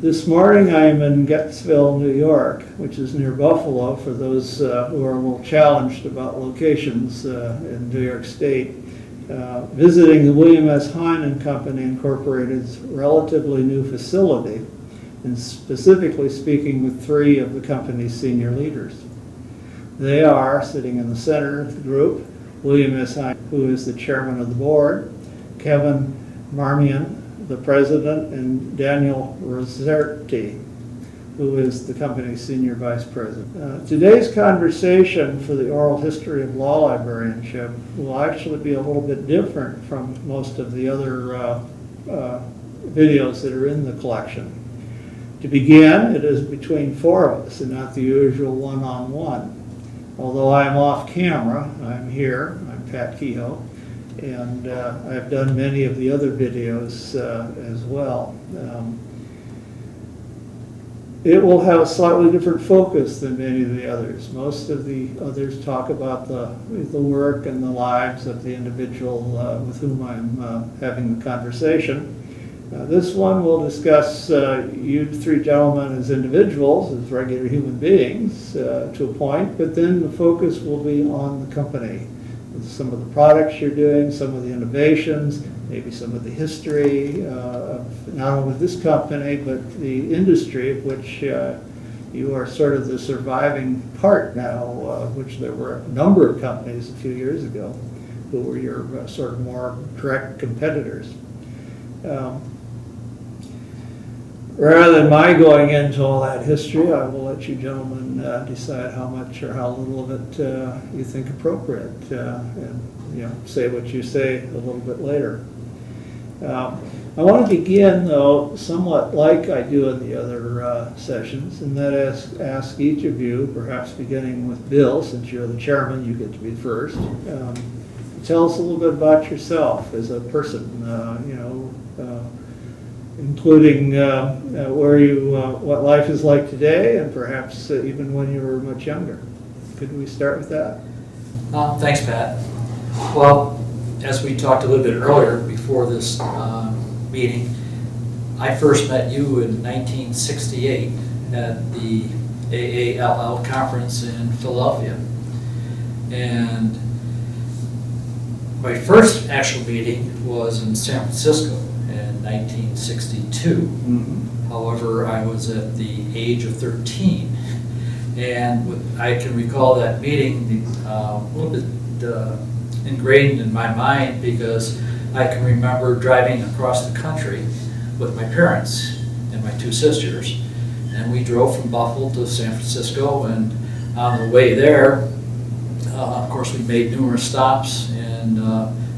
This morning I'm in Gettsville, New York, which is near Buffalo for those who are a little challenged about locations in New York State, visiting the William S. Hein and Company Incorporated's relatively new facility, and specifically speaking with three of the company's senior leaders. They are, sitting in the center of the group, William S. Hein, who is the chairman of the board, Kevin Marmion, the president, and Daniel Rossetti, who is the company's senior vice president. Today's conversation for the oral history of law librarianship will actually be a little bit different from most of the other videos that are in the collection. To begin, it is between four of us and not the usual one-on-one. Although I'm off camera, I'm here, I'm Pat Kehoe, and I've done many of the other videos as well. It will have a slightly different focus than many of the others. Most of the others talk about the work and the lives of the individual with whom I'm having the conversation. This one will discuss you three gentlemen as individuals, as regular human beings to a point, but then the focus will be on the company. Some of the products you're doing, some of the innovations, maybe some of the history of not only this company, but the industry of which you are sort of the surviving part now, which there were a number of companies a few years ago who were your sort of more direct competitors. Rather than my going into all that history, I will let you gentlemen decide how much or how little of it you think appropriate, and say what you say a little bit later. I want to begin, though, somewhat like I do in the other sessions, and that is ask each of you, perhaps beginning with Bill, since you're the chairman, you get to be first. Tell us a little bit about yourself as a person, including where you, what life is like today, and perhaps even when you were much younger. Could we start with that? Thanks, Pat. Well, as we talked a little bit earlier before this meeting, I first met you in 1968 at the AALL conference in Philadelphia. And my first actual meeting was in San Francisco in 1962. Mm-hmm. However, I was at the age of 13, and I can recall that meeting a little bit ingrained in my mind because I can remember driving across the country with my parents and my two sisters, and we drove from Buffalo to San Francisco, and on the way there, of course, we made numerous stops and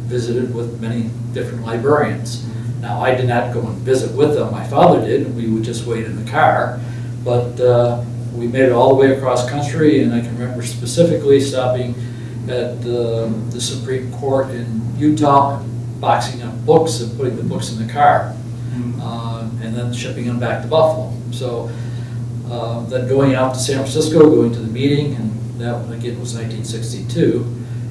visited with many different librarians. Now, I did not go and visit with them. My father did, and we would just wait in the car. But we made it all the way across country, and I can remember specifically stopping at the Supreme Court in Utah, boxing up books and putting the books in the car, and then shipping them back to Buffalo. So then going out to San Francisco, going to the meeting, and that again was 1962.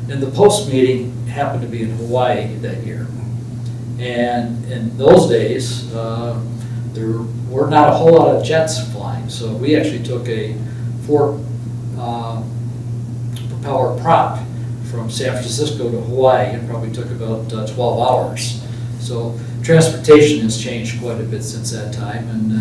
And the post meeting happened to be in Hawaii that year. And in those days, there were not a whole lot of jets flying, so we actually took a four-propeller prop from San Francisco to Hawaii, and probably took about 12 hours. So transportation has changed quite a bit since that time, and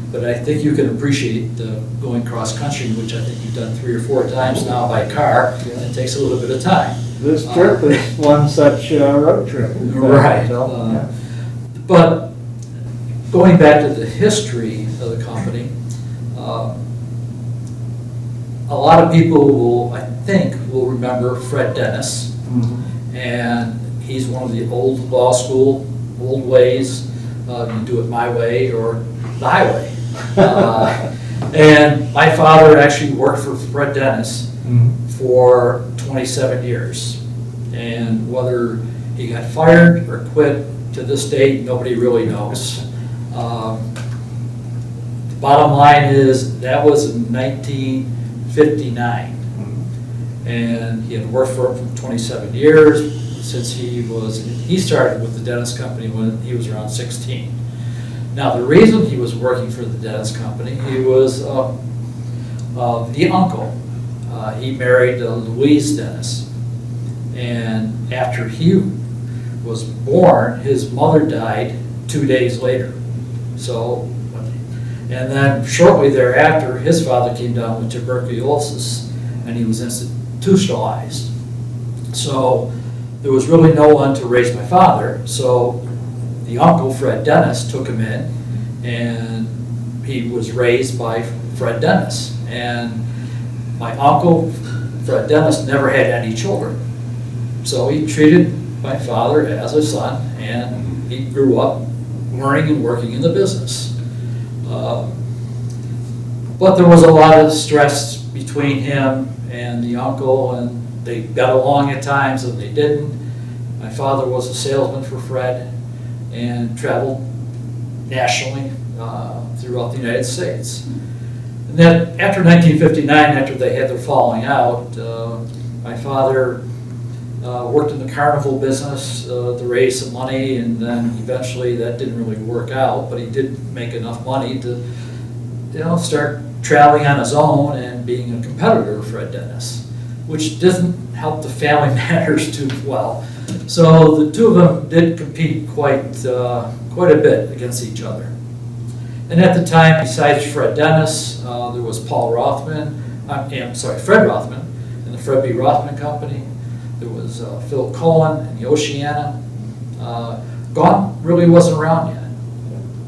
but I think you can appreciate going cross country, which I think you've done 3 or 4 times now by car, and it takes a little bit of time. This trip is one such road trip. Right. But going back to the history of the company, a lot of people will, I think, will remember Fred Dennis. Mm-hmm. And he's one of the old law school, old ways. You do it my way or the highway. And my father actually worked for Fred Dennis for 27 years. And whether he got fired or quit, to this date, nobody really knows. The bottom line is that was in 1959. And he had worked for him for 27 years since he started with the Dennis Company when he was around 16. Now, the reason he was working for the Dennis Company, he was the uncle. He married Louise Dennis. And after he was born, his mother died 2 days later. So, and then shortly thereafter, his father came down with tuberculosis and he was institutionalized. So there was really no one to raise my father. So the uncle, Fred Dennis, took him in and he was raised by Fred Dennis. And my uncle, Fred Dennis, never had any children. So he treated my father as a son, and he grew up learning and working in the business. But there was a lot of stress between him and the uncle, and they got along at times and they didn't. My father was a salesman for Fred and traveled nationally throughout the United States. And then after 1959, after they had their falling out, my father worked in the carnival business to raise some money, and then eventually that didn't really work out, but he did make enough money to, start traveling on his own and being a competitor of Fred Dennis, which doesn't help the family matters too well. So the two of them did compete quite a bit against each other. And at the time, besides Fred Dennis, there was Fred Rothman and the Fred B. Rothman Company. There was Phil Cohen and the Oceana. Gaunt really wasn't around yet.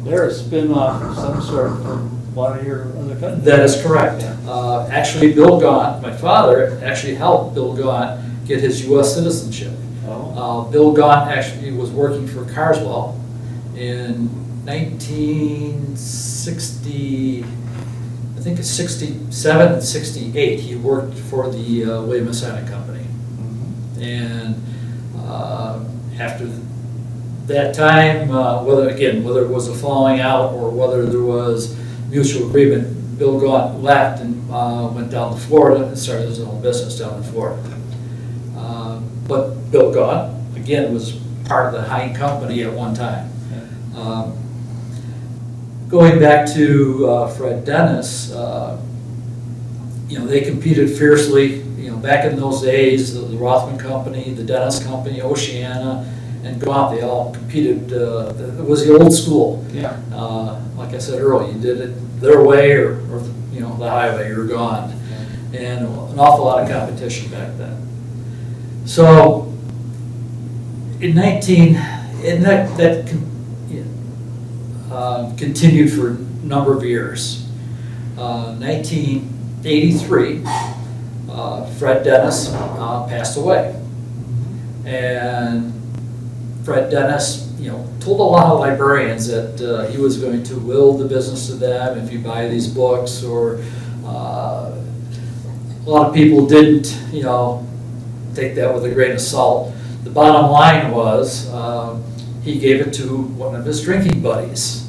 They're a spin-off of some sort from one of your other companies. That is correct. Actually, Bill Gaunt, my father, actually helped Bill Gaunt get his U.S. citizenship. Bill Gaunt actually was working for Carswell in 1960, I think it's 67 and 68. He worked for the William Messiah Company. And after that time, whether it was a falling out or whether there was mutual agreement, Bill Gaunt left and went down to Florida and started his own business down in Florida. But Bill Gaunt, again, was part of the Hein Company at one time. Going back to Fred Dennis, they competed fiercely. Back in those days, the Rothman Company, the Dennis Company, Oceana, and Gaunt, they all competed. It was the old school. Yeah. Like I said earlier, you did it their way or the highway, you were gone. Yeah. And an awful lot of competition back then. So that continued for a number of years. 1983. Fred Dennis passed away, and Fred Dennis, told a lot of librarians that he was going to will the business to them if you buy these books, or a lot of people didn't, take that with a grain of salt. The bottom line was he gave it to one of his drinking buddies.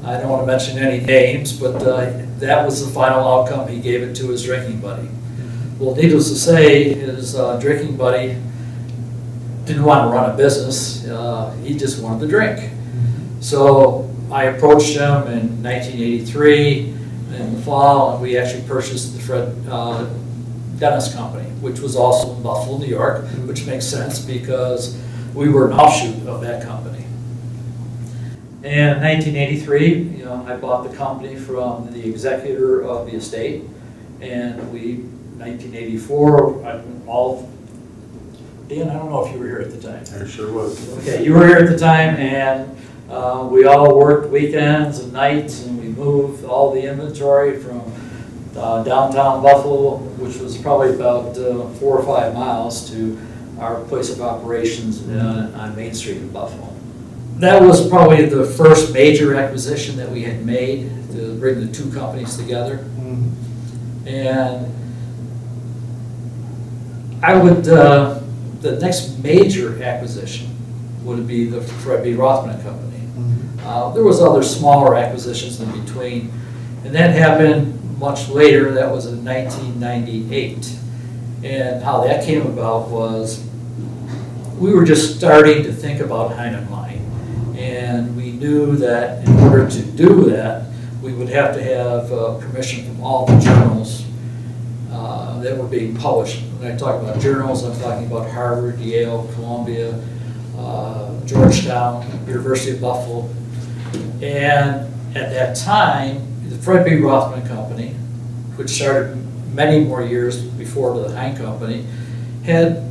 I don't want to mention any names, but that was the final outcome. He gave it to his drinking buddy. Well, needless to say, his drinking buddy didn't want to run a business. He just wanted to drink. So I approached him in 1983 in the fall, and we actually purchased the Fred Dennis Company, which was also in Buffalo, New York, which makes sense because we were an offshoot of that company. And in 1983, I bought the company from the executor of the estate, and 1984, Dan, I don't know if you were here at the time. I sure was. Okay, you were here at the time, and we all worked weekends and nights, and we moved all the inventory from downtown Buffalo, which was probably about 4 or 5 miles, to our place of operations on Main Street in Buffalo. That was probably the first major acquisition that we had made to bring the two companies together. Mm-hmm. And the next major acquisition would be the Fred B. Rothman Company. Mm-hmm. There was other smaller acquisitions in between, and that happened much later. That was in 1998. And how that came about was we were just starting to think about Hein and Hein. And And we knew that in order to do that, we would have to have permission from all the journals that were being published. When I talk about journals, I'm talking about Harvard, Yale, Columbia, Georgetown, University of Buffalo. And at that time, the Fred B. Rothman Company, which started many more years before the Hein Company, had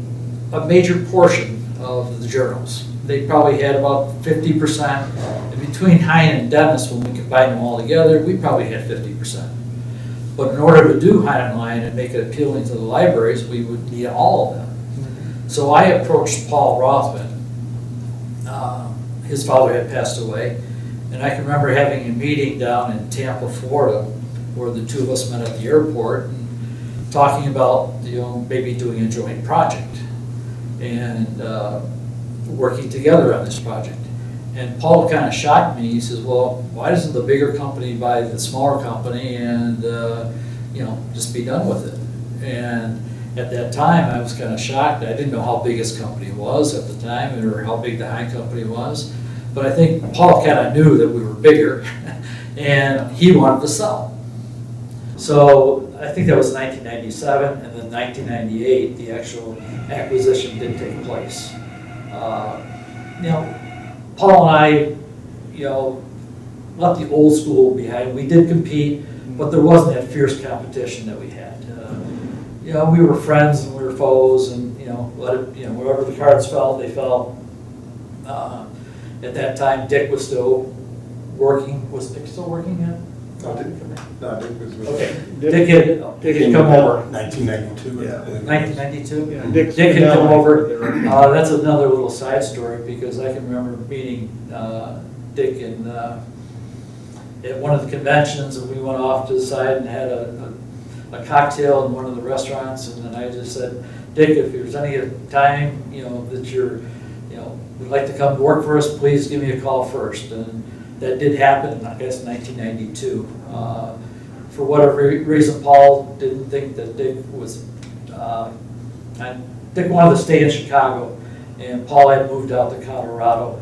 a major portion of the journals. They probably had about 50%. And between Hein and Dennis, when we combined them all together, we probably had 50%. But in order to do Hein Online and make it appealing to the libraries, we would need all of them. So I approached Paul Rothman. His father had passed away. And I can remember having a meeting down in Tampa, Florida, where the two of us met at the airport and talking about, maybe doing a joint project and working together on this project. And Paul kind of shocked me. He says, well, why doesn't the bigger company buy the smaller company and, just be done with it? And at that time, I was kind of shocked. I didn't know how big his company was at the time or how big the Hein Company was. But I think Paul kind of knew that we were bigger and he wanted to sell. So I think that was 1997, and then 1998, the actual acquisition did take place. Paul and I, left the old school behind. We did compete, but there wasn't that fierce competition that we had. We were friends and we were foes, and wherever the cards fell, they fell. At that time, Dick was still working. Was Dick still working yet? No, Dick was. Okay, Dick had come over. 1992. Yeah. 1992? Yeah, Dick had come over. That's another little side story, because I can remember meeting Dick at one of the conventions, and we went off to the side and had a cocktail in one of the restaurants, and then I just said, Dick, if there's any time, that you're, would like to come work for us, please give me a call first. And that did happen, I guess, in 1992. For whatever reason, Paul didn't think that Dick was, Dick wanted to stay in Chicago, and Paul had moved out to Colorado,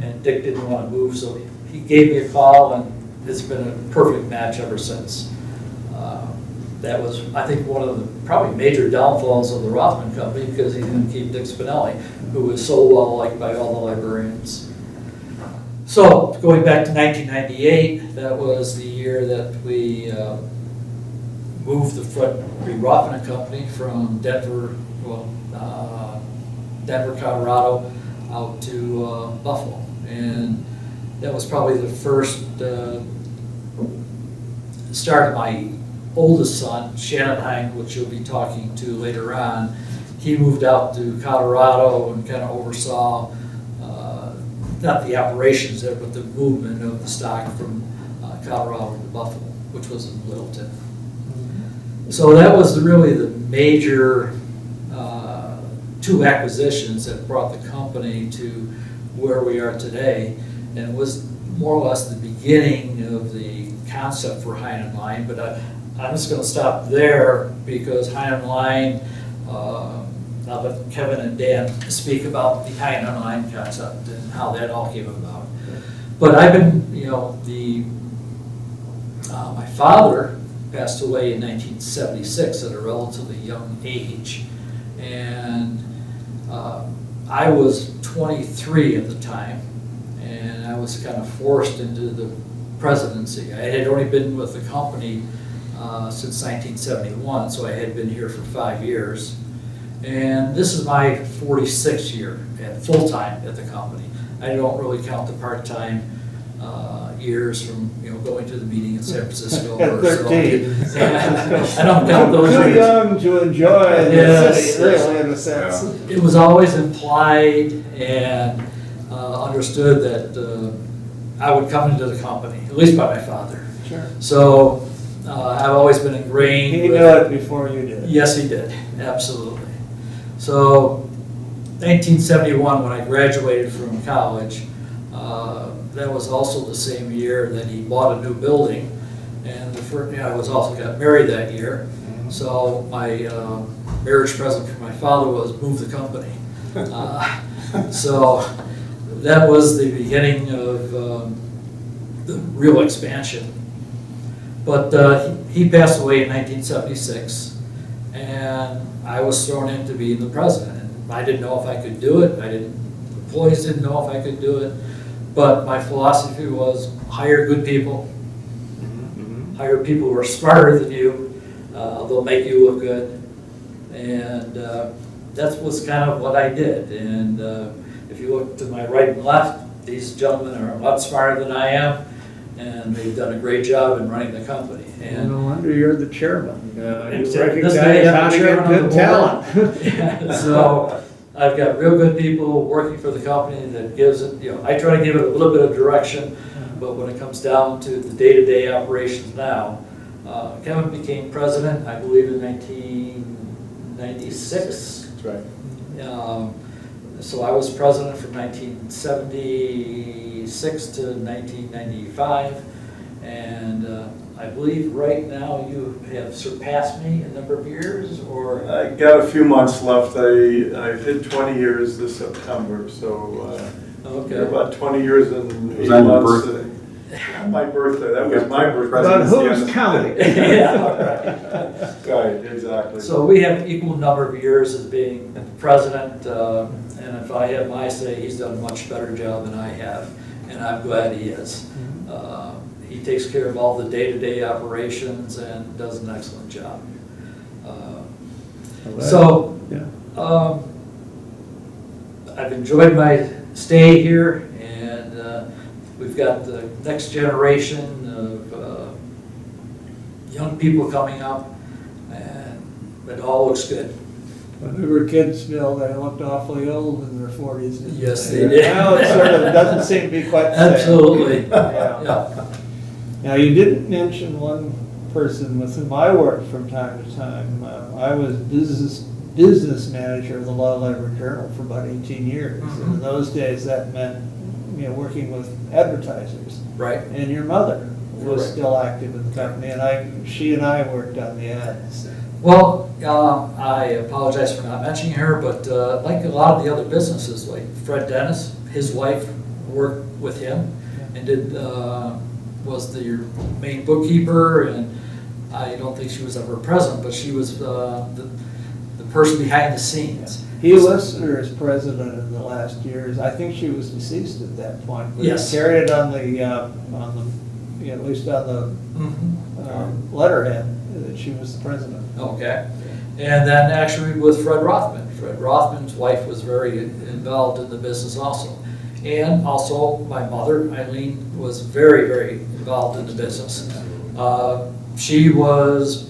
and Dick didn't want to move, so he gave me a call, and it's been a perfect match ever since. That was, I think, one of the probably major downfalls of the Rothman Company, because he didn't keep Dick Spinelli, who was so well liked by all the librarians. So, going back to 1998, that was the year that we moved the Fred B. Rothman Company from Denver, Colorado, out to Buffalo. And that was probably the first start of my oldest son, Shannon Hein, which you'll be talking to later on. He moved out to Colorado and kind of oversaw not the operations there, but the movement of the stock from Colorado to Buffalo, which was in Littleton. So that was really the major two acquisitions that brought the company to where we are today, and it was more or less the beginning of the concept for Hein Online. But I'm just going to stop there, because Hein Online, I'll let Kevin and Dan speak about the Hein Online concept and how that all came about. But I've been, my father passed away in 1976 at a relatively young age, and I was 23 at the time, and I was kind of forced into the presidency. I had only been with the company since 1971, so I had been here for 5 years. And this is my 46th year full-time at the company. I don't really count the part-time years from going to the meeting in San Francisco. At 13. So, I don't count those Too years. young to enjoy the city, really, in a sense. It was always implied and understood that I would come into the company, at least by my father. Sure. So I've always been ingrained. He knew it before you did. Yes, he did, absolutely. So 1971, when I graduated from college, that was also the same year that he bought a new building, and I was also got married that year. So my marriage present for my father was move the company. So that was the beginning of the real expansion. But he passed away in 1976, and I was thrown in to be the president. And I didn't know if I could do it. Employees didn't know if I could do it. But my philosophy was hire good people, hire people who are smarter than you. They'll make you look good. And that was kind of what I did. And if you look to my right and left, these gentlemen are a lot smarter than I am, and they've done a great job in running the company. And no wonder you're the chairman. You this recognize day I'm how to chairman get of good the board. talent. So I've got real good people working for the company that gives it, I try to give it a little bit of direction, but when it comes down to the day-to-day operations now, Kevin became president, I believe, in 1996. That's right. So I was president from 1976 to 1995, and I believe right now you have surpassed me a number of years, or? I got a few months left. I hit 20 years this September, so Okay. about 20 years and Was 8 that your months. birthday? Not my birthday, that was my birthday. But who's counting? Yeah. Right, exactly. So we have equal number of years as being president, and if I have my say, he's done a much better job than I have, and I'm glad he is. He takes care of all the day-to-day operations and does an excellent job. So, Yeah. I've enjoyed my stay here, and we've got the next generation of young people coming up, and it all looks good. When we were kids, Bill, they looked awfully old in their 40s. didn't Yes, they did. Now it sort of doesn't seem to be quite the same. Absolutely. Yeah. Yeah. Now, you didn't mention one person with whom I worked from time to time. I was business manager of the Law Library Journal for about 18 years. Mhm. And in those days, that meant, working with advertisers. Right. And your mother was Correct. still active in the company, and she and I worked on the ads. Well, I apologize for not mentioning her, but like a lot of the other businesses, like Fred Dennis, his wife worked with him and was the main bookkeeper, and I don't think she was ever present, but she was the person behind the scenes. He listed her as president in the last years. I think she was deceased at that point. But Yes. he carried it on the, at least on the letterhead that she was the president. Okay. And then actually with Fred Rothman. Fred Rothman's wife was very involved in the business also. And also my mother, Eileen, was very, very involved in the business. She was,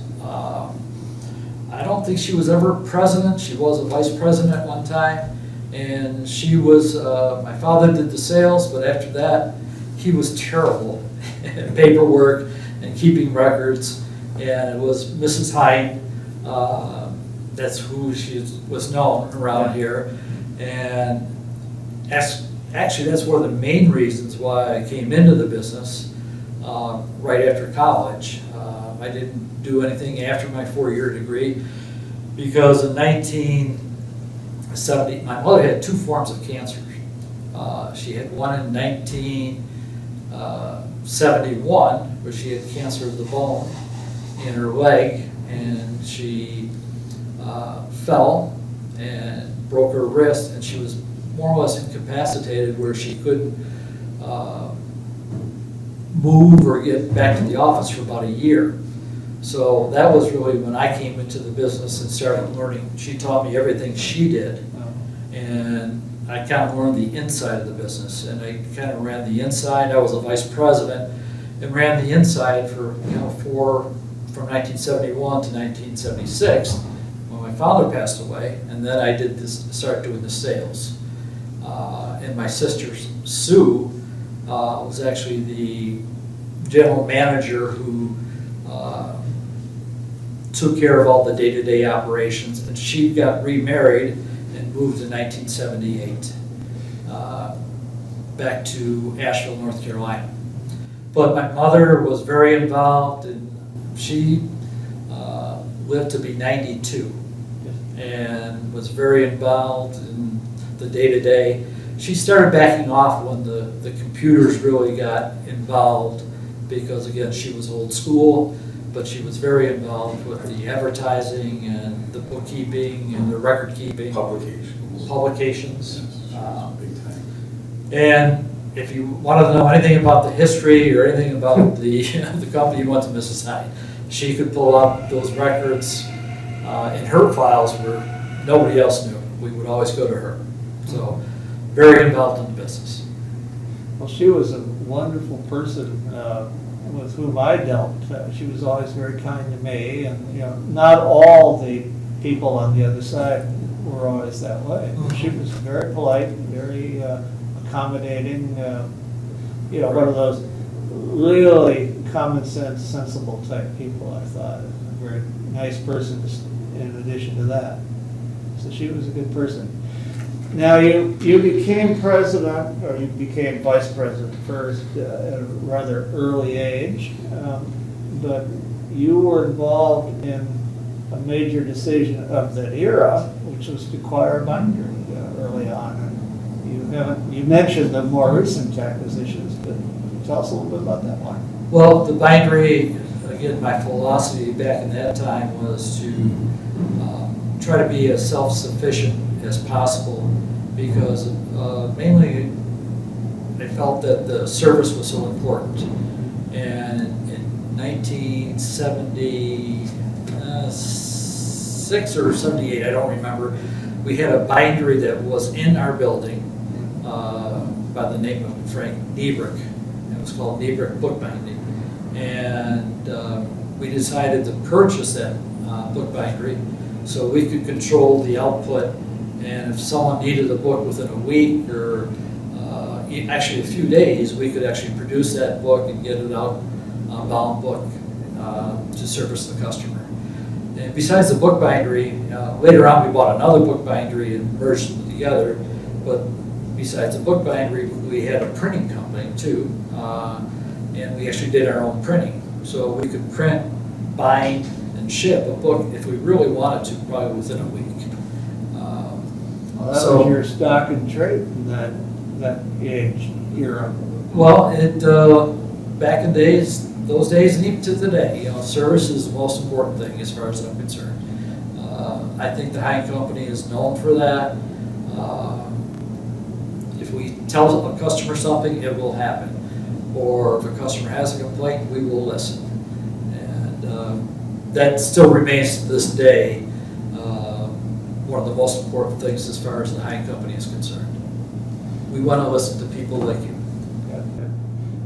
I don't think she was ever president. She was a vice president at one time. And she was, my father did the sales, but after that, he was terrible at paperwork and keeping records. And it was Mrs. Hein, that's who she was known around here. And actually, that's one of the main reasons why I came into the business right after college. I didn't do anything after my 4-year degree because in 1970, my mother had 2 forms of cancer. She had one in 1971, where she had cancer of the bone in her leg, and she fell and broke her wrist, and she was more or less incapacitated where she couldn't move or get back to the office for about a year. So that was really when I came into the business and started learning. She taught me everything she did, and I kind of learned the inside of the business, and I kind of ran the inside. I was a vice president and ran the inside for, from 1971 to 1976 when my father passed away, and then I start doing the sales. And my sister Sue was actually the general manager who took care of all the day-to-day operations, and she got remarried and moved in 1978 back to Asheville, North Carolina. But my mother was very involved, and she lived to be 92 and was very involved in the day-to-day. She started backing off when the computers really got involved, because again, she was old school, but she was very involved with the advertising and the bookkeeping and the record keeping. Publications. Big time. And if you wanted to know anything about the history or anything about the, the company, you went to Mrs. Hein. She could pull up those records in her files where nobody else knew. We would always go to her. So, very involved in the business. Well, she was a wonderful person with whom I dealt. She was always very kind to me, and not all the people on the other side were always that way. She was very polite, very accommodating. One of those really common sense, sensible type people. I thought a very nice person. In addition to that, so she was a good person. Now, you became president, or you became vice president first at a rather early age, but you were involved in a major decision of that era, which was to acquire a bindery early on. And you mentioned the more recent acquisitions, but tell us a little bit about that one. Well, the bindery, again, my philosophy back in that time was to try to be as self-sufficient as possible, because mainly I felt that the service was so important. And in 1976 or 78, I don't remember, we had a bindery that was in our building by the name of Frank Niebrick. It was called Niebrick Bookbinding. And we decided to purchase that bookbindery so we could control the output, and if someone needed a book within a week or actually a few days, we could actually produce that book and get it out on bound book to service the customer. And besides the bookbindery, later on we bought another bookbindery and merged them together, but besides the bookbindery, we had a printing company too, and we actually did our own printing. So we could print, bind, and ship a book if we really wanted to, probably within a week. Well, that was your stock and trade in that age era. Well, back in those days, and even to today, service is the most important thing as far as I'm concerned. I think the Hein Company is known for that. If we tell a customer something, it will happen. Or if a customer has a complaint, we will listen. And that still remains to this day one of the most important things as far as the Hein Company is concerned. We want to listen to people like you.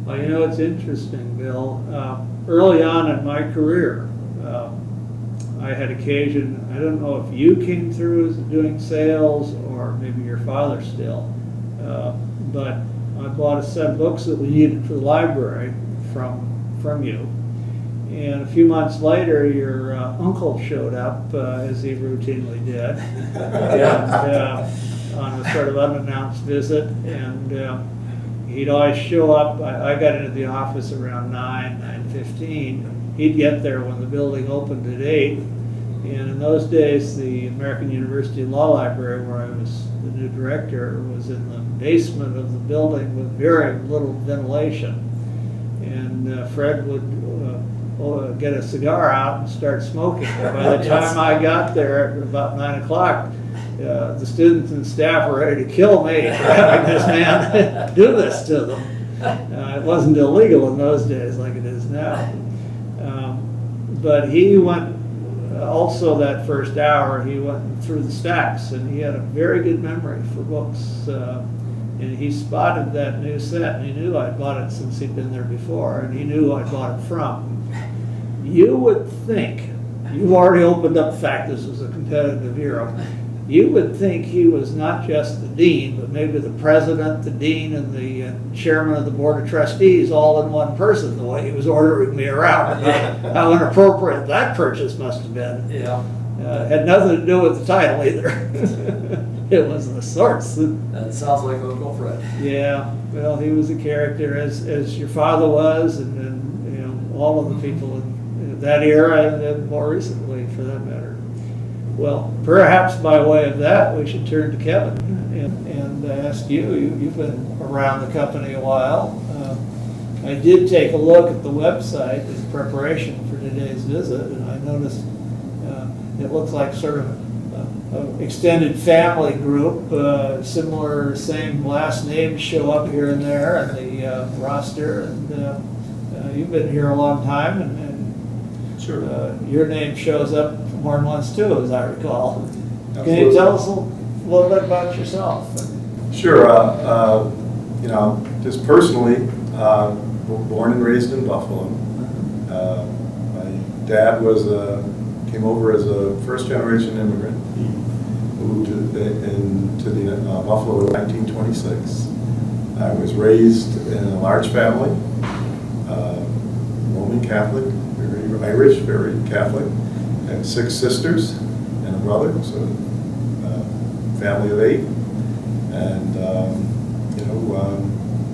Well, it's interesting, Bill. Early on in my career, I had occasion, I don't know if you came through as doing sales or maybe your father still, but I bought a set of books that we needed for the library from you. And a few months later, your uncle showed up, as he routinely did, and, on a sort of unannounced visit. And he'd always show up. I got into the office around 9:15. He'd get there when the building opened at 8. And in those days, the American University Law Library, where I was the new director, was in the basement of the building with very little ventilation. And Fred would get a cigar out and start smoking. And by the time I got there at about 9 o'clock, the students and staff were ready to kill me for having this man do this to them. It wasn't illegal in those days like it is now. But he went, also that first hour, he went through the stacks, and he had a very good memory for books. And he spotted that new set, and he knew I'd bought it since he'd been there before, and he knew who I'd bought it from. You would think, you've already opened up the fact this was a competitive era, you would think he was not just the dean, but maybe the president, the dean, and the chairman of the board of trustees all in one person, the way he was ordering me around. How inappropriate that purchase must have been. Yeah. Had nothing to do with the title either. It was the source. That sounds like Uncle Fred. Yeah, well, he was a character, as your father was, and all of the people in that era, and then more recently, for that matter. Well, perhaps by way of that, we should turn to Kevin and ask you. You've been around the company a while. I did take a look at the website in preparation for today's visit, and I noticed it looks like sort of an extended family group. Similar, same last names show up here and there in the roster, and you've been here a long time, and Sure. Your name shows up more than once too, as I recall. Can Absolutely. you tell us a little bit about yourself? Sure. Just personally, born and raised in Buffalo. My dad came over as a first-generation immigrant. He moved into the Buffalo in 1926. I was raised in a large family, Roman Catholic, very Irish, very Catholic. I have 6 sisters and a brother, so family of 8. And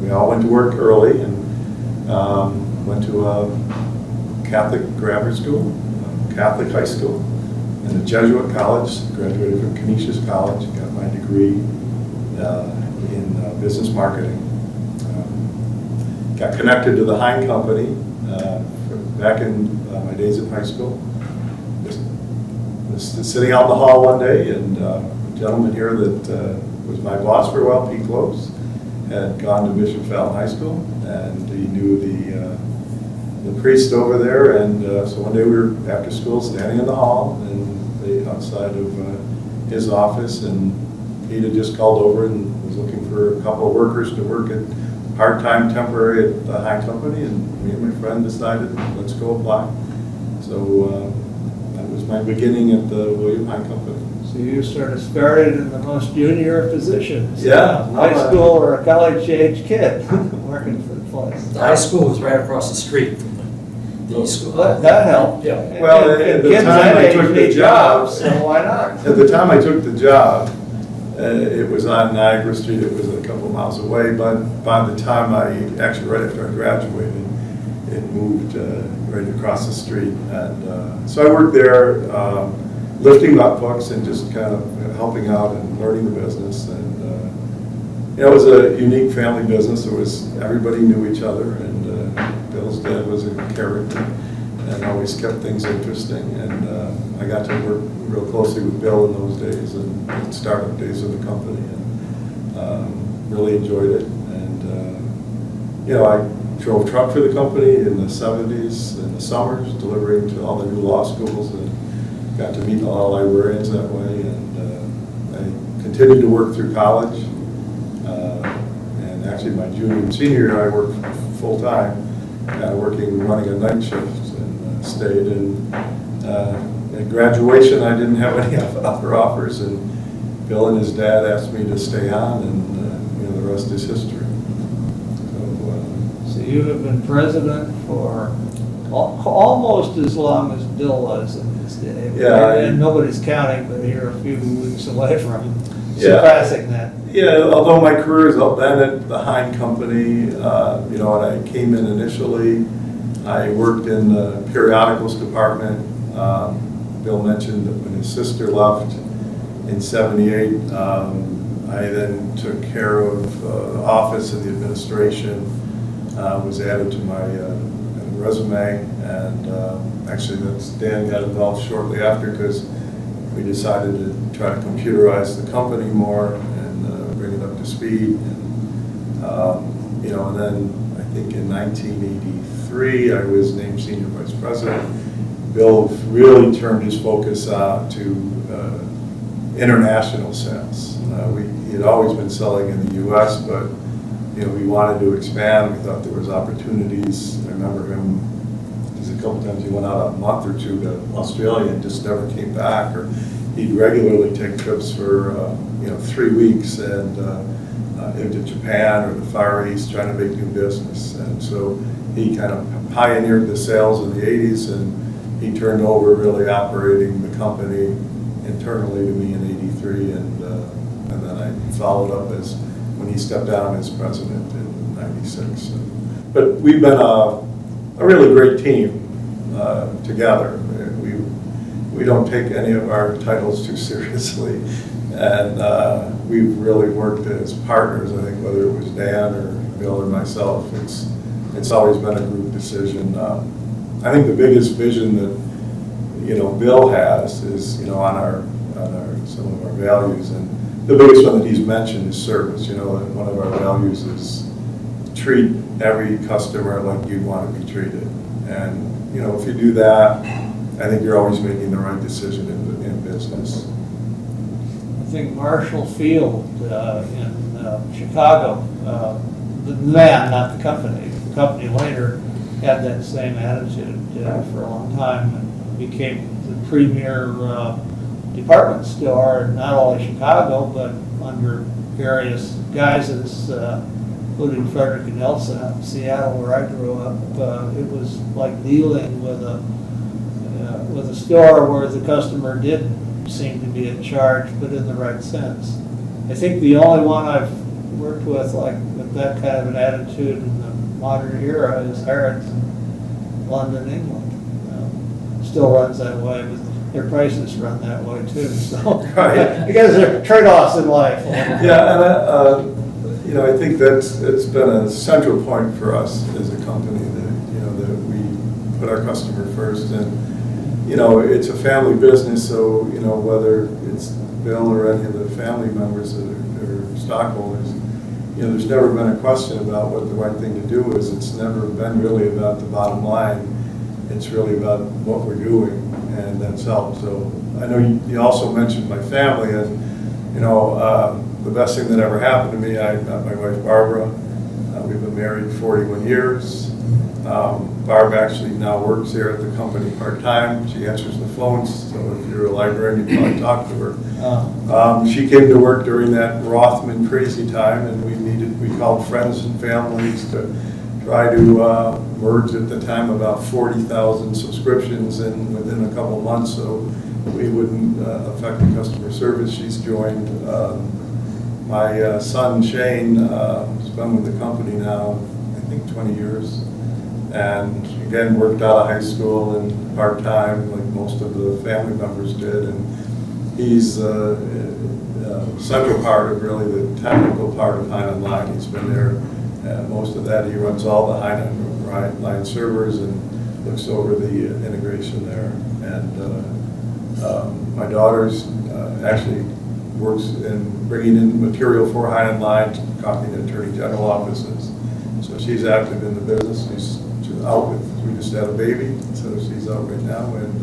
we all went to work early and went to a Catholic grammar school, Catholic high school, and a Jesuit college. Graduated from Canisius College, got my degree in business marketing. Got connected to the Hein company back in my days at high school. Was sitting out in the hall one day, and a gentleman here that was my boss for a while, Pete Close, had gone to Bishop Fallon High School, and he knew the priest over there, and so one day we were after school standing in the hall and outside of his office, and Pete had just called over and was looking for a couple of workers to work at part-time temporary at the Hein company, and me and my friend decided, let's go apply. So that was my beginning at the William Hein company. So you sort of started in the most junior of positions. Yeah. High school or a college-age kid working for the place. The high school was right across the street from the school. That helped. Yeah. Well, And at the kids time that I age took the need job- jobs, so why not? At the time I took the job, it was on Niagara Street. It was a couple miles away, but by the time actually right after I graduated, it moved right across the street. And so I worked there, lifting up books and just kind of helping out and learning the business. And it was a unique family business. Everybody knew each other, and Bill's dad was a character and always kept things interesting. And I got to work real closely with Bill in those days and the startup days of the company, and really enjoyed it. And I drove truck for the company in the 70s, in the summers, delivering to all the new law schools, and got to meet a lot of librarians that way. And I continued to work through college. And actually my junior and senior year, I worked full-time, running a night shift, and stayed. And at graduation, I didn't have any other offers, and Bill and his dad asked me to stay on, and the rest is history. So you have been president for almost as long as Bill was in his day. Yeah. And nobody's counting, but you're a few weeks away from Yeah. surpassing that. Yeah, although my career has been at the Hein company, when I came in initially, I worked in the periodicals department. Bill mentioned that when his sister left in '78, I then took care of the office and the administration, was added to my resume, and actually Dan got involved shortly after, because we decided to try to computerize the company more and bring it up to speed. And then I think in 1983 I was named senior vice president. Bill really turned his focus to international sales. He had always been selling in the U.S., but we wanted to expand. We thought there was opportunities. I remember him, because a couple times he went out a month or two to Australia and just never came back, or he'd regularly take trips for 3 weeks and into Japan or the Far East trying to make new business. And so he kind of pioneered the sales in the 80s, and he turned over really operating the company internally to me in '83, and then I followed up as when he stepped down as president in '96. But we've been a really great team together. We we don't take any of our titles too seriously. And we've really worked as partners, I think, whether it was Dan or Bill or myself, it's always been a group decision. I think the biggest vision that, Bill has is, on some of our values, and the biggest one that he's mentioned is service. One of our values is treat every customer like you'd want to be treated. And, if you do that, I think you're always making the right decision in business. I think Marshall Field in Chicago, the man, not the company. The company later had that same attitude for a long time and became the premier department store in not only Chicago, but under various guises, including Frederick and Nelson out in Seattle, where I grew up. It was like dealing with a store where the customer did seem to be in charge, but in the right sense. I think the only one I've worked with with that kind of an attitude in the modern era is Harrods in London, England. Still runs that way, but their prices run that way too. So Right. I guess there are trade-offs in life. Yeah, and I think it's been a central point for us as a company that we put our customer first, and it's a family business, so whether it's Bill or any of the family members that are stockholders, there's never been a question about what the right thing to do is. It's never been really about the bottom line. It's really about what we're doing, and that's helped. So I know you also mentioned my family, and the best thing that ever happened to me, I met my wife Barbara. We've been married 41 years. Barb actually now works here at the company part-time. She answers the phones, so if you're a librarian, you probably talk to her. She came to work during that Rothman crazy time, and we called friends and families to try to merge at the time about 40,000 subscriptions within a couple months, so we wouldn't affect the customer service. She's joined. My son Shane has been with the company now, I think 20 years. And again, worked out of high school and part-time like most of the family members did. And he's a central part of really the technical part of Hein Online. He's been there most of that. He runs all the Hein Online servers and looks over the integration there. And my daughter's actually works in bringing in material for Hein Online, copying Attorney General offices. So she's active in the business. She's out we just had a baby, so she's out right now, and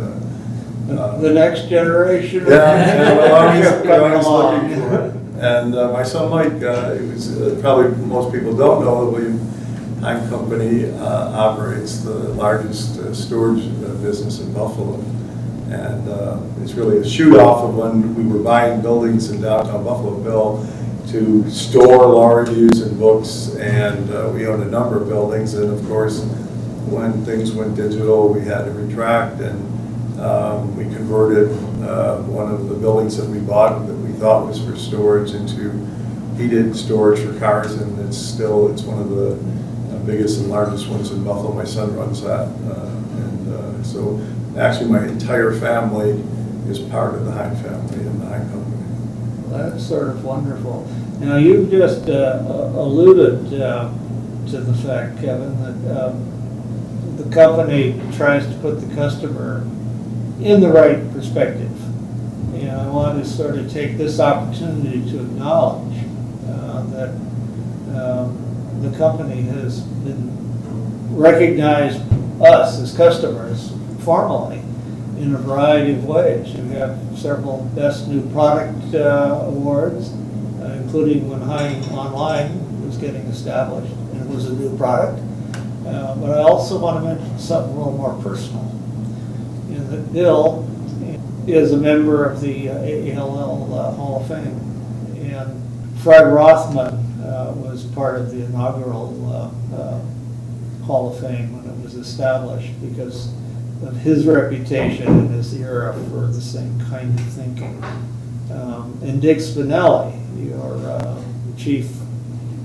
the next generation. Yeah, we're always looking for it. And my son Mike, it was probably most people don't know the William Hein Company operates the largest storage business in Buffalo, and it's really a shoot off of when we were buying buildings in downtown Buffalo, Bill, to store law reviews and books, and we own a number of buildings, and of course, when things went digital, we had to retract, and we converted one of the buildings that we bought that we thought was for storage into heated storage for cars, and it's one of the biggest and largest ones in Buffalo. My son runs that, and so actually my entire family is part of the Hein family and the Hein Company. Well, that's sort of wonderful. Now, you've just alluded to the fact, Kevin, that the company tries to put the customer in the right perspective. And I want to sort of take this opportunity to acknowledge that the company has been recognized us as customers formally in a variety of ways. You have several Best New Product awards, including when Hein Online was getting established, and it was a new product. But I also want to mention something a little more personal. That Bill is a member of the AALL Hall of Fame, and Fred Rothman was part of the inaugural Hall of Fame when it was established because of his reputation in his era for the same kind of thinking. And Dick Spinelli, your chief,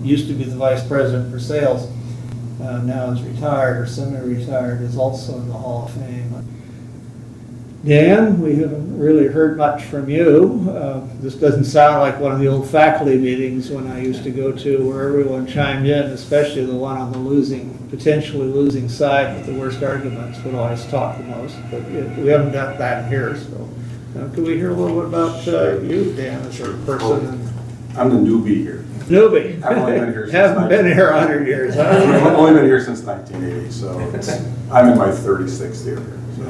used to be the vice president for sales, now is retired or semi-retired, is also in the Hall of Fame. Dan, we haven't really heard much from you. This doesn't sound like one of the old faculty meetings when I used to go to where everyone chimed in, especially the one on the potentially losing side with the worst arguments would always talk the most. But we haven't got that here, so could we hear a little bit about you, Dan, as a person? I'm the newbie here. Newbie. I've only been here since Haven't been here 100 years, huh? I've only been here since 1980, so I'm in my 36th year here. So.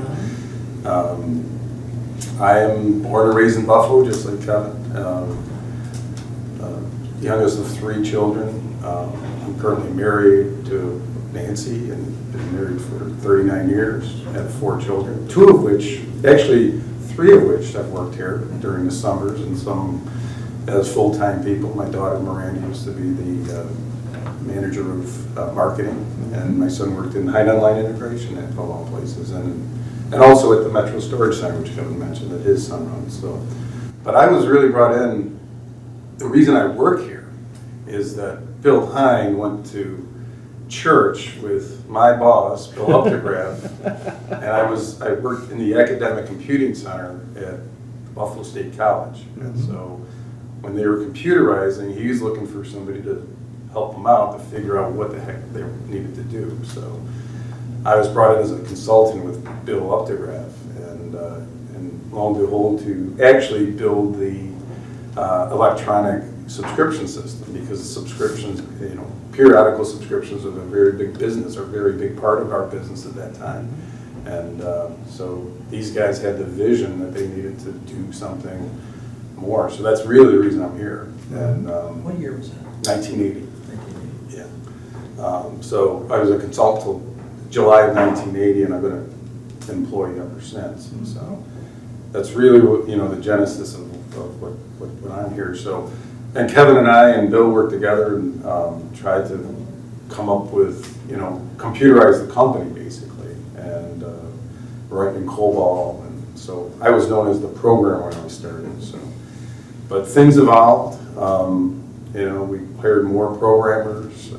I am born and raised in Buffalo, just like Kevin. Youngest of 3 children. I'm currently married to Nancy and been married for 39 years. Have 4 children, 2 of which, actually 3 of which have worked here during the summers and some as full-time people. My daughter Miranda used to be the manager of marketing, and my son worked in Hein Online integration at all places, and also at the Metro Storage Center, which Kevin mentioned that his son runs. So, but I was really brought in. The reason I work here is that Bill Hein went to church with my boss, Bill Updegraff, and I worked in the Academic Computing Center at Buffalo State College, and so when they were computerizing, he was looking for somebody to help them out to figure out what the heck they needed to do. So I was brought in as a consultant with Bill Updegraff, and lo and behold, to actually build the electronic subscription system, because subscriptions, periodical subscriptions are a very big business, or a very big part of our business at that time. And so these guys had the vision that they needed to do something more. So that's really the reason I'm here. And What year was that? 1980. Yeah. So I was a consultant till July of 1980, and I've been an employee ever since. And so that's really what, the genesis of what I'm here. So, and Kevin and I and Bill worked together and tried to come up with, computerize the company basically, and write in COBOL. And so I was known as the programmer when I started. So, but things evolved. We hired more programmers.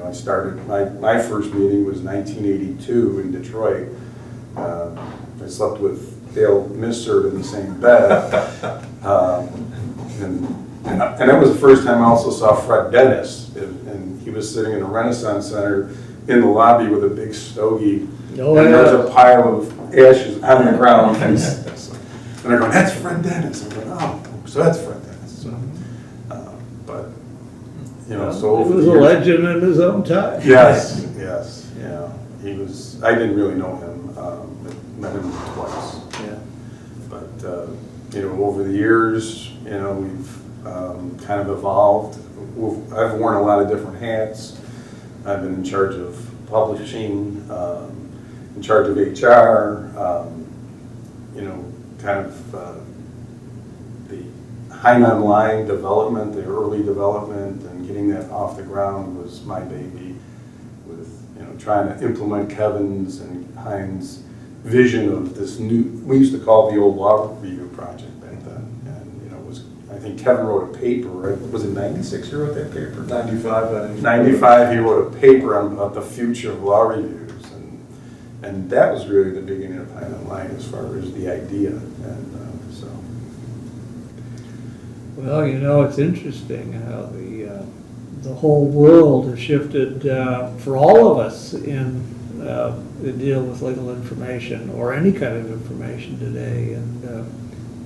I started, my first meeting was 1982 in Detroit. I slept with Dale Missert in the same bed. And that was the first time I also saw Fred Dennis. And he was sitting in the Renaissance Center in the lobby with a big stogie. Oh, and yeah. there was a pile of ashes on the ground. And they're going, "That's Fred Dennis." I'm going, "Oh, so that's Fred Dennis." So, but, so He over was the a years- legend in his own time. Yes, yeah. He was, I didn't really know him, met him twice. Yeah. But, over the years, we've kind of evolved. I've worn a lot of different hats. I've been in charge of publishing, in charge of HR, the Hein Online development, the early development, and getting that off the ground was my baby, with trying to implement Kevin's and Hein's vision of this new, we used to call the old law review project back then, and I think Kevin wrote a paper, right? Was it 96 you wrote that paper? 95, 95, he wrote a paper about the future of law reviews, and that was really the beginning of Hein Online as far as the idea, and so. Well, it's interesting how the whole world has shifted for all of us in the deal with legal information or any kind of information today. And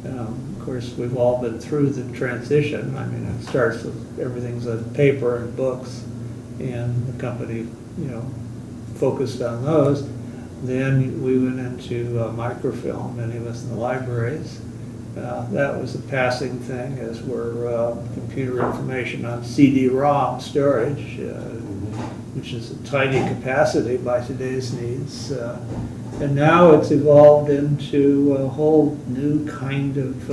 of course, we've all been through the transition. I mean, it starts with everything's on paper and books, and the company, focused on those. Then we went into microfilm, many of us in the libraries. That was a passing thing, as were computer information on CD-ROM storage, which is a tiny capacity by today's needs. And now it's evolved into a whole new kind of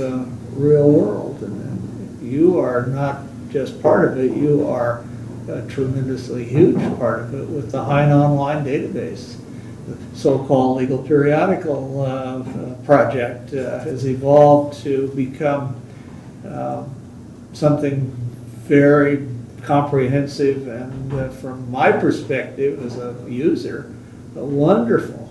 real world. And you are not just part of it, you are a tremendously huge part of it with the Hein Online database. The so-called legal periodical project has evolved to become something very comprehensive and, from my perspective as a user, wonderful.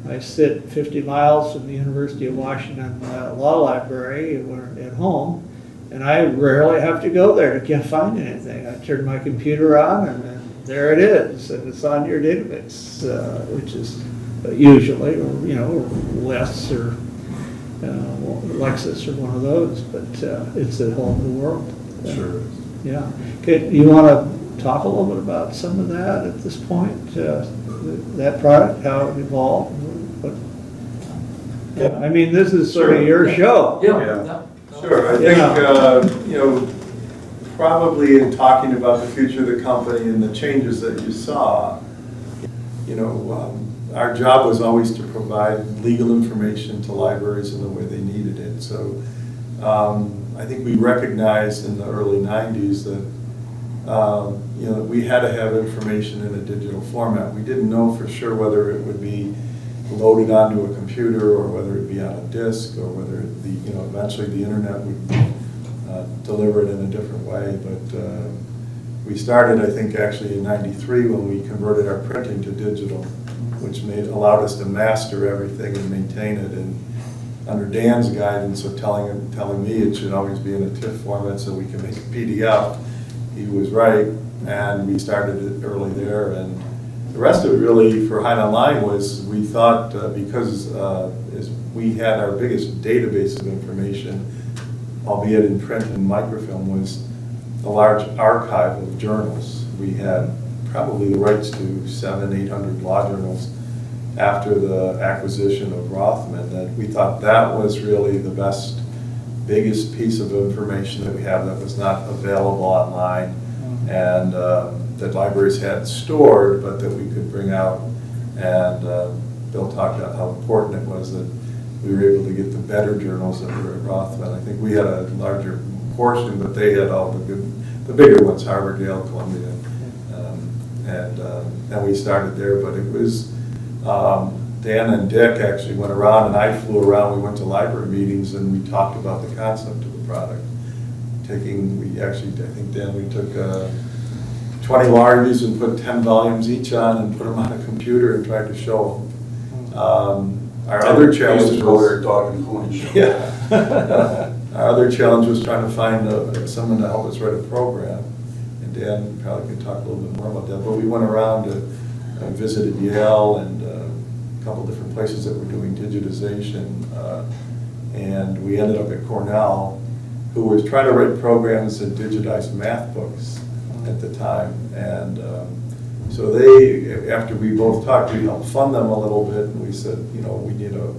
I sit 50 miles from the University of Washington Law Library at home, and I rarely have to go there to find anything. I turn my computer on, and there it is, and it's on your database, which is usually, or Wes or Lexus or one of those, but it's a whole new world. Sure. Yeah. Okay, you want to talk a little bit about some of that at this point? That product, how it evolved? I mean, this is sort of your show. Yeah. Sure, I think, probably in talking about the future of the company and the changes that you saw, our job was always to provide legal information to libraries in the way they needed it. So I think we recognized in the early 90s that we had to have information in a digital format. We didn't know for sure whether it would be loaded onto a computer or whether it be on a disk or whether eventually the internet would deliver it in a different way. But we started, I think, actually in '93 when we converted our printing to digital, which allowed us to master everything and maintain it. And under Dan's guidance of telling me it should always be in a TIFF format so we can make a PDF, he was right, and we started it early there. And the rest of it really for Hein Online was we thought because we had our biggest database of information, albeit in print and microfilm, was a large archive of journals. We had probably the rights to 700-800 law journals after the acquisition of Rothman, that we thought that was really the biggest piece of information that we have that was not available online, and that libraries had stored, but that we could bring out. And Bill talked about how important it was that we were able to get the better journals that were at Rothman. I think we had a larger portion, but they had all the bigger ones, Harvard, Yale, Columbia, and we started there. But it was Dan and Dick actually went around, and I flew around. We went to library meetings, and we talked about the concept of the product. I think, Dan, we took 20 law reviews and put 10 volumes each on and put them on a computer and tried to show them. Our other challenge was go there talking pony show. Yeah. Our other challenge was trying to find someone to help us write a program. And Dan probably could talk a little bit more about that. But we went around to visited Yale and a couple different places that were doing digitization. And we ended up at Cornell, who was trying to write programs that digitized math books at the time. And so after we both talked, we helped fund them a little bit, and we said, we need an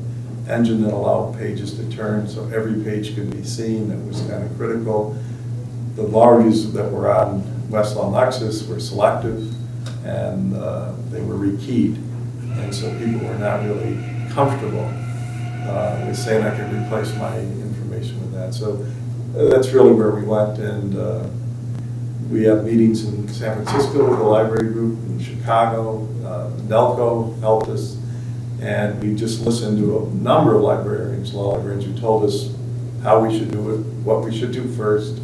engine that allowed pages to turn so every page could be seen. That was kind of critical. The law reviews that were on Westlaw and Lexis were selective, and they were rekeyed. And so people were not really comfortable with saying I could replace my information with that. So that's really where we went, and we have meetings in San Francisco with the library group, in Chicago. Nelco helped us, and we just listened to a number of librarians, law librarians, who told us how we should do it, what we should do first,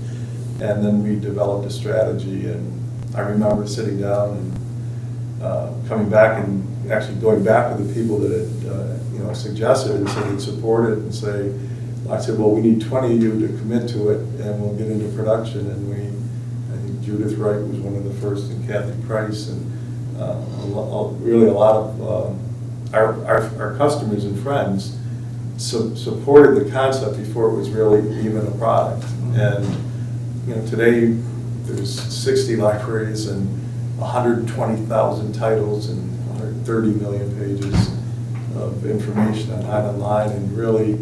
and then we developed a strategy. And I remember sitting down and coming back and actually going back to the people that had suggested and said they'd support it, and I said, well, we need 20 of you to commit to it, and we'll get into production. And I think Judith Wright was one of the first, and Kathy Price, and really a lot of our customers and friends supported the concept before it was really even a product. And today there's 60 libraries and 120,000 titles and 130 million pages of information on Hein Online, and really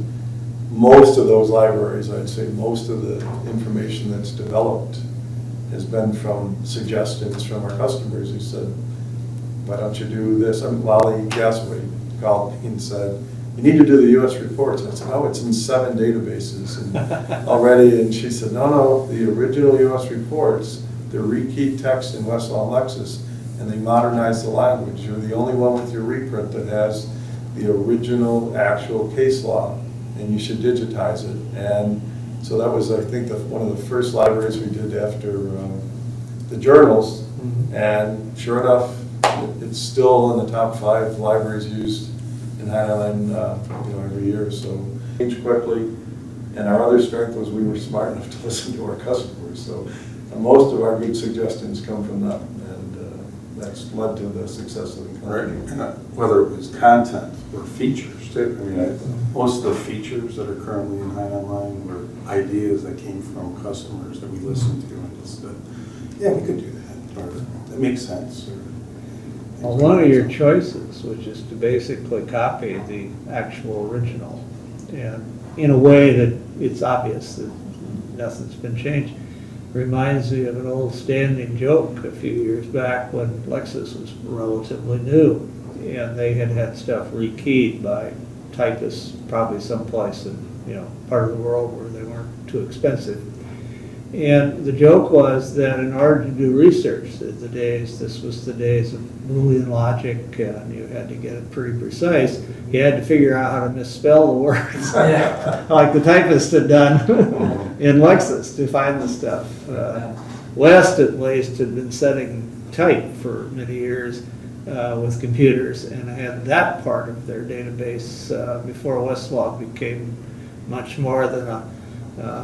most of those libraries, I'd say most of the information that's developed has been from suggestions from our customers who said, why don't you do this? Lolly Gasway called me and said, you need to do the U.S. reports. I said, oh, it's in 7 databases already. And she said, no, the original U.S. reports, they're rekeyed text in Westlaw and Lexis, and they modernized the language. You're the only one with your reprint that has the original actual case law, and you should digitize it. And so that was, I think, one of the first libraries we did after the journals. And sure enough, it's still in the top 5 libraries used in Highland, every year, so. Changed quickly, and our other strength was we were smart enough to listen to our customers, so most of our good suggestions come from them, and that's led to the success of the Right, company. and whether it was content or features too. I mean, most of the features that are currently in Hein Online were ideas that came from customers that we listened to and just said, yeah, we could do that, or that makes sense. Or Well, one of your choices, which is to basically copy the actual original, and in a way that it's obvious that nothing's been changed, reminds me of an old standing joke a few years back when Lexus was relatively new, and they had had stuff rekeyed by typists, probably someplace in, part of the world where they weren't too expensive. And the joke was that in order to do research, this was the days of Boolean logic, and you had to get it pretty precise. You had to figure out how to misspell the words, Yeah. like the typist had done in Lexus to find the stuff. West, at least, had been setting type for many years with computers, and had that part of their database before Westlaw became much more than a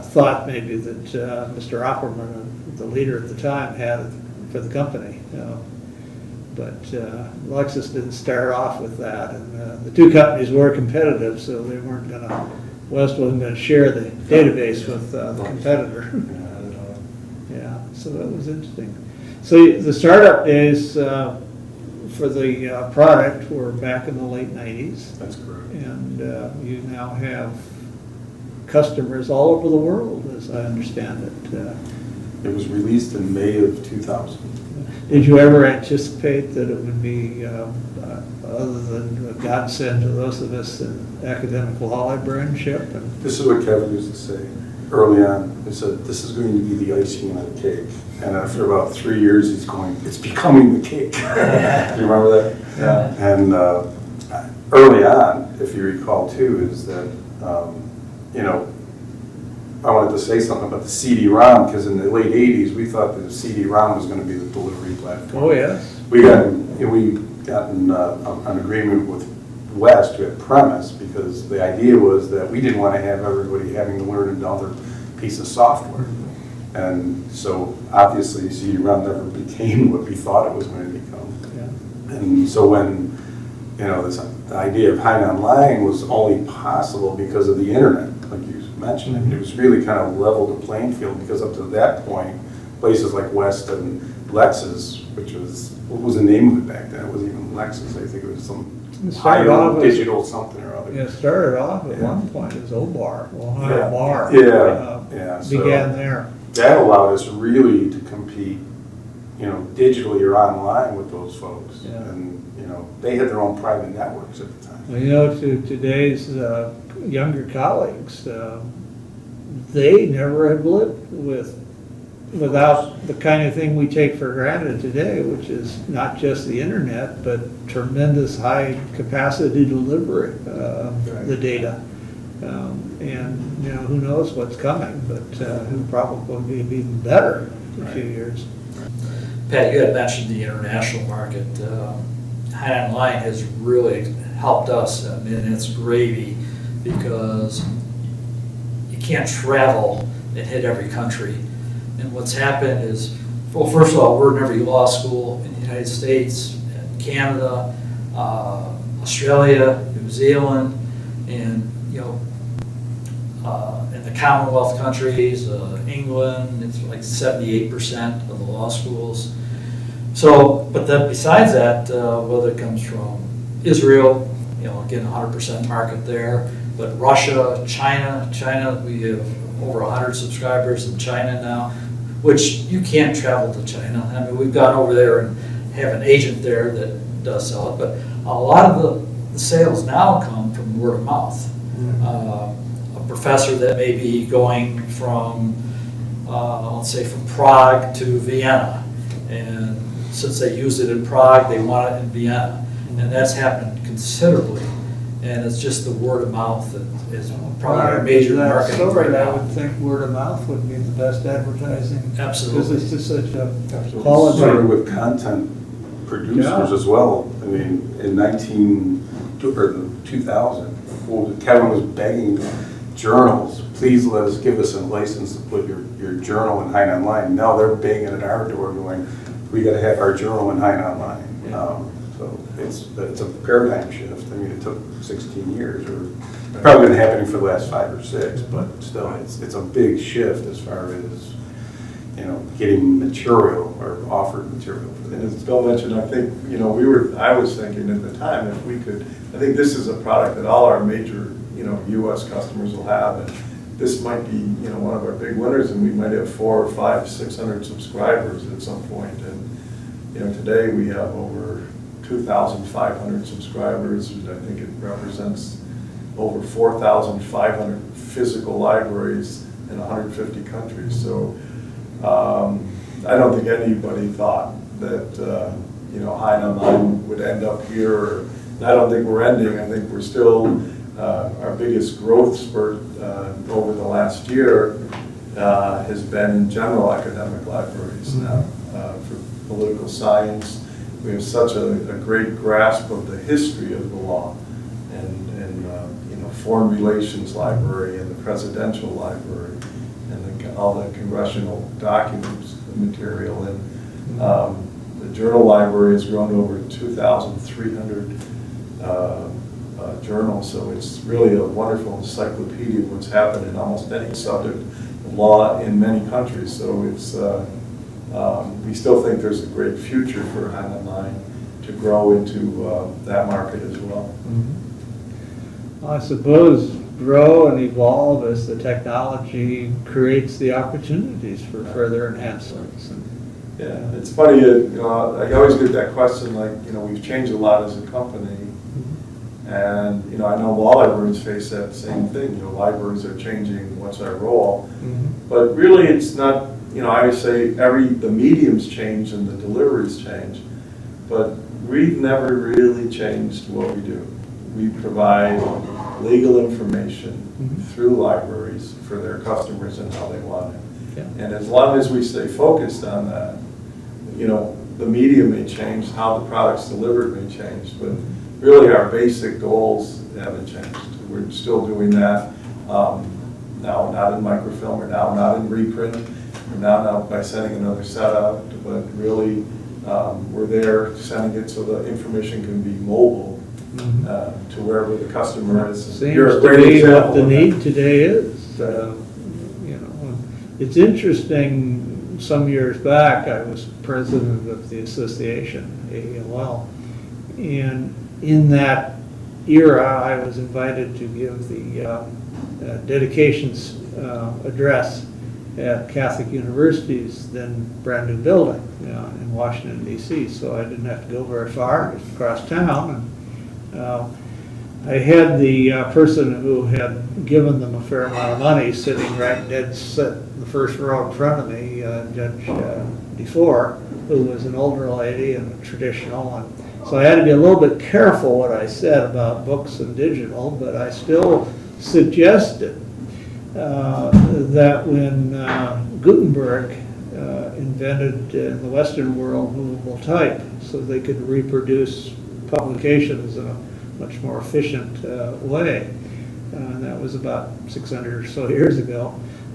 thought maybe that Mr. Opperman, the leader at the time, had for the company. But Lexus didn't start off with that, and the two companies were competitive, so they weren't going to, West wasn't going to share the database with the competitor. Yeah, so that was interesting. So the startup days for the product were back in the late 90s. That's correct. And you now have customers all over the world, as I understand it. It was released in May of 2000. Did you ever anticipate that it would be, other than a godsend to those of us in academic law librarianship? And This is what Kevin used to say early on. He said, this is going to be the icing on the cake. And after about 3 years, he's going, it's becoming the cake. Do you remember that? Yeah. And early on, if you recall too, is that, I wanted to say something about the CD-ROM, because in the late 80s, we thought that the CD-ROM was going to be the delivery platform. Oh, yes. We got an agreement with West to premise, because the idea was that we didn't want to have everybody having to learn another piece of software. And so obviously CD-ROM never became what we thought it was going to become. Yeah. And so when, the idea of Hein Online was only possible because of the internet, like you mentioned. I mean, it was really kind of leveled the playing field, because up to that point, places like West and Lexus, which was, what was the name of it back then? It wasn't even Lexus. I think it was some It started off as- digital something or other. Yeah, it started off at Yeah. one point as Obar, Ohio Bar. Yeah, so Began there. that allowed us really to compete, digitally or online with those folks. Yeah. And, they had their own private networks at the time. Well, to today's younger colleagues, they never have lived without the kind of thing we take for granted today, which is not just the internet, but tremendous high capacity delivery of the data. And who knows what's coming, but who probably be even better in a few years. Pat, you had mentioned the international market. Hein Online has really helped us, and it's gravy, because you can't travel and hit every country. And what's happened is, well, first of all, we're in every law school in the United States, Canada, Australia, New Zealand, and in the Commonwealth countries, England, it's like 78% of the law schools. So, but then besides that, whether it comes from Israel, again, 100% market there, but Russia, China, we have over 100 subscribers in China now, which you can't travel to China. I mean, we've gone over there and have an agent there that does sell it, but a lot of the sales now come from word of mouth. A professor that may be going from, let's say, from Prague to Vienna, and since they used it in Prague, they want it in Vienna, and that's happened considerably. And it's just the word of mouth that is probably our major marketing right I now. would think word of mouth would be the best advertising. Absolutely. Because it's just such a Started quality. with content producers Yeah. as well. I mean, in 2000, Kevin was begging journals, please let us, give us a license to put your journal in Hein Online. Now they're banging at our door going, we got to have our journal in Hein Online. So it's a paradigm shift. I mean, it took 16 years, or probably been happening for the last 5 or 6, but still, it's a big shift as far as, you know, getting material or offered material for And this. as Bill mentioned, I think, you know, I was thinking at the time, if we could, I think this is a product that all our major, you know, US customers will have, and this might be, you know, one of our big winners, and we might have 400 or 500, 600 subscribers at some point. And, you know, today we have over 2,500 subscribers, and I think it represents over 4,500 physical libraries in 150 countries. So I don't think anybody thought that, you know, Hein Online would end up here. And I don't think we're ending. I think we're still, our biggest growth spurt over the last year has been in general academic libraries now for political science. We have such a great grasp of the history of the law, and you know, foreign relations library and the presidential library, and all the congressional documents material. And the journal library has grown to over 2,300 journals, so it's really a wonderful encyclopedia of what's happened in almost any subject of law in many countries. So it's we still think there's a great future for Hein Online to grow into that market as well. I suppose grow and evolve as the technology creates the opportunities for further enhancements. Yeah, it's funny, you know, I always get that question, like, you know, we've changed a lot as a company, and, you know, I know law librarians face that same thing, you know, libraries are changing, what's our role? But really it's not, you know, I always say the mediums change and the deliveries change, but we've never really changed what we do. We provide legal information through libraries for their customers and how they want it. Yeah. And as long as we stay focused on that, you know, the medium may change, how the product's delivered may change, but really our basic goals haven't changed. We're still doing that now, not in microfilm, or now not in reprint, or now not by sending another set out, but really we're there sending it so the information can be mobile to wherever the customer is. Seems You're a to great be what example the of need that. today is. You know, it's interesting. Some years back, I was president of the association, AELL, and in that era, I was invited to give the dedications address at Catholic University's then brand new building in Washington, D.C. So I didn't have to go very far, just across town. And I had the person who had given them a fair amount of money sitting right dead set in the first row in front of me, Judge DeFore, who was an older lady and a traditional. And so I had to be a little bit careful what I said about books and digital, but I still suggested that when Gutenberg invented in the Western world movable type so they could reproduce publications in a much more efficient way, and that was about 600 or so years ago,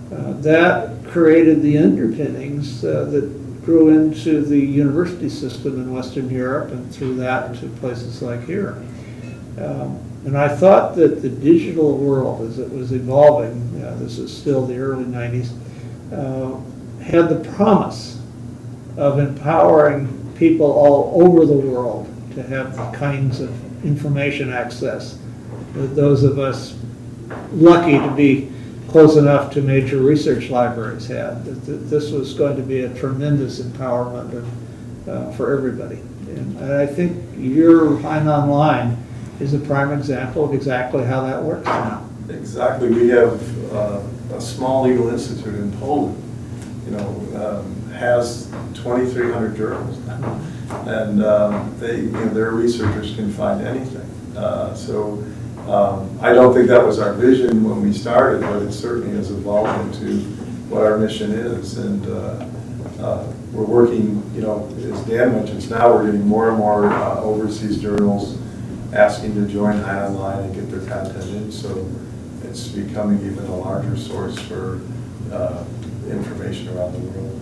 that created the underpinnings that grew into the university system in Western Europe, and through that to places like here. And I thought that the digital world, as it was evolving, this is still the early 90s, had the promise of empowering people all over the world to have the kinds of information access that those of us lucky to be close enough to major research libraries had. This was going to be a tremendous empowerment for everybody. And I think your Hein Online is a prime example of exactly how that works now. Exactly. We have a small legal institute in Poland, you know, has 2,300 journals now. And they, you know, their researchers can find anything. I don't think that was our vision when we started, but it certainly has evolved into what our mission is. And we're working, as Dan mentions, now we're getting more and more overseas journals asking to join Hein Online and get their content in, so it's becoming even a larger source for information around the world.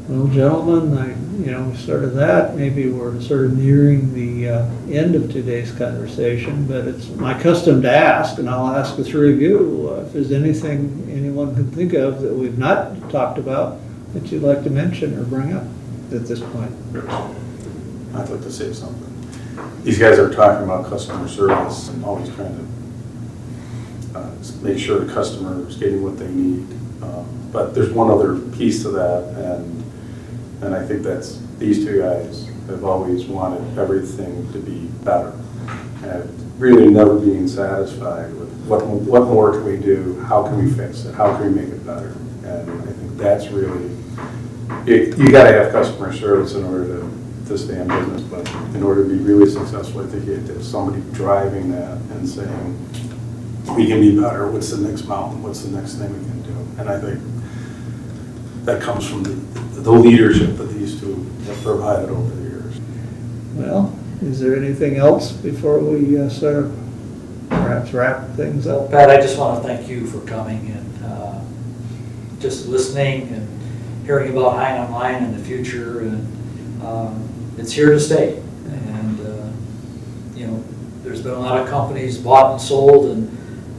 Well, gentlemen, sort of that, maybe we're sort of nearing the end of today's conversation, but it's my custom to ask, and I'll ask the three of you, if there's anything anyone can think of that we've not talked about that you'd like to mention or bring up at this point. I'd like to say something. These guys are talking about customer service and always trying to make sure the customer is getting what they need. But there's one other piece to that, and I think that's these two guys have always wanted everything to be better, and really never being satisfied with what more can we do, how can we fix it, how can we make it better. And I think that's really, you got to have customer service in order to stay in business, but in order to be really successful, I think you have to have somebody driving that and saying, we can be better, what's the next mountain, what's the next thing we can do. And I think that comes from the leadership that these two have provided over the years. Well, is there anything else before we sort of perhaps wrap things up? Pat, I just want to thank you for coming and just listening and hearing about Hein Online in the future, and it's here to stay. And there's been a lot of companies bought and sold, and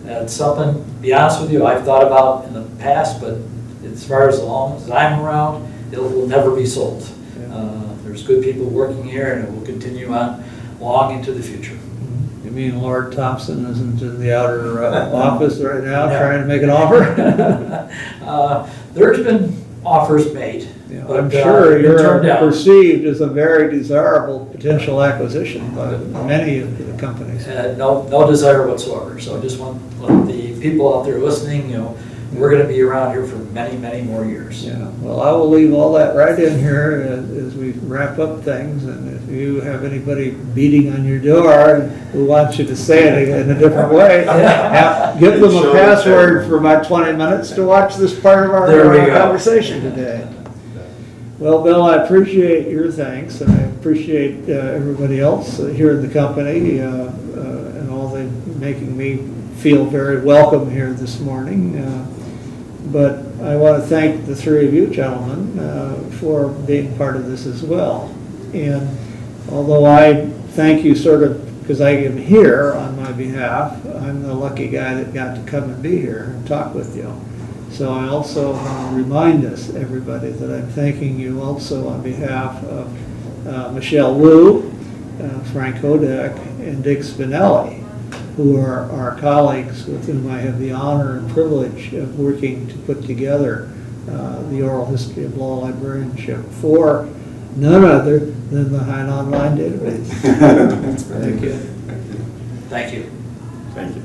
it's something, to be honest with you, I've thought about in the past, but as far as long as I'm around, it will never be sold. There's good people working here, and it will continue on long into the future. You mean Lord Thompson isn't in the outer office right now No. trying to make an offer? There's been offers made, Yeah, but I'm sure been turned you're down. perceived as a very desirable potential acquisition by many of the companies. No desire whatsoever. So I just want the people out there listening, we're going to be around here for many, many more years. Yeah, well, I will leave all that right in here as we wrap up things, and if you have anybody beating on your door who wants you to say it in a different way, give them a password for about 20 minutes to watch this part of our There we go. conversation today. Well, Bill, I appreciate your thanks, and I appreciate everybody else here in the company and all the making me feel very welcome here this morning. But I want to thank the three of you gentlemen for being part of this as well. And although I thank you sort of because I am here on my behalf, I'm the lucky guy that got to come and be here and talk with you. So I also want to remind us, everybody, that I'm thanking you also on behalf of Michelle Wu, Frank Hodek, and Dick Spinelli, who are our colleagues with whom I have the honor and privilege of working to put together the Oral History of Law Librarianship for none other than the Hein Online database. Thank you. Thank you. Thank you.